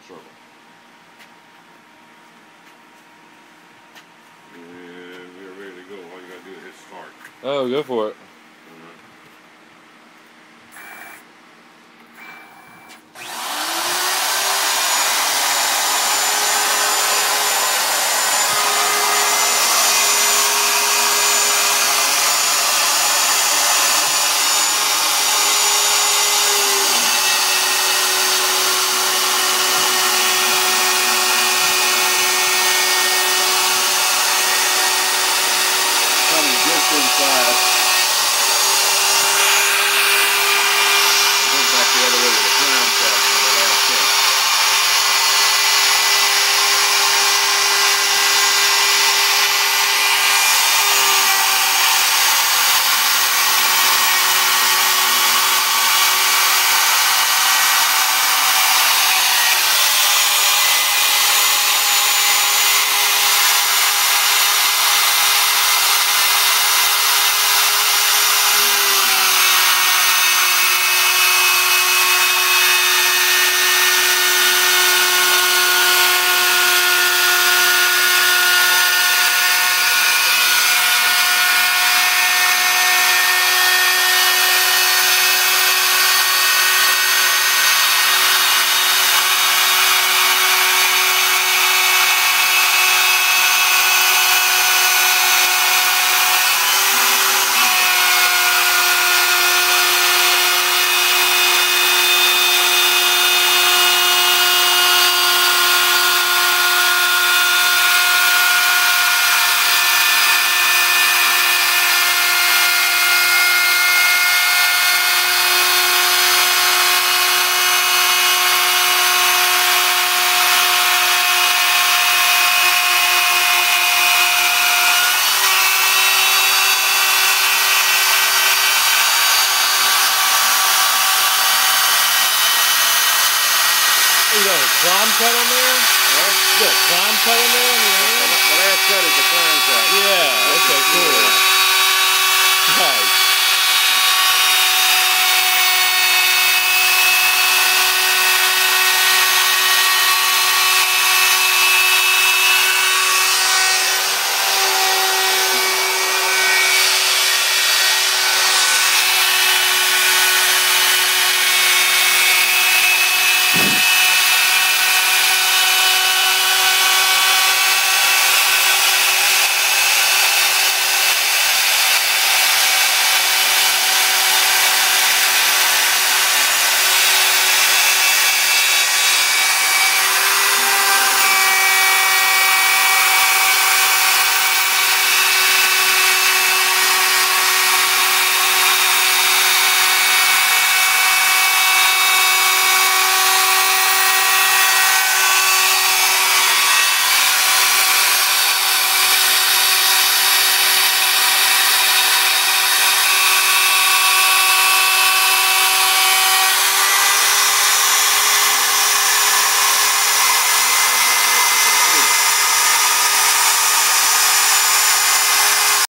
circle. And we're ready to go. All you gotta do is hit start. Oh, go for it. Just inside. It goes back the other way to the clam cap for the last check. You got a climb cut on there? Huh? You got a climb cut on there on your hand? The last cut is the clam cut. Yeah, okay, cool. Nice.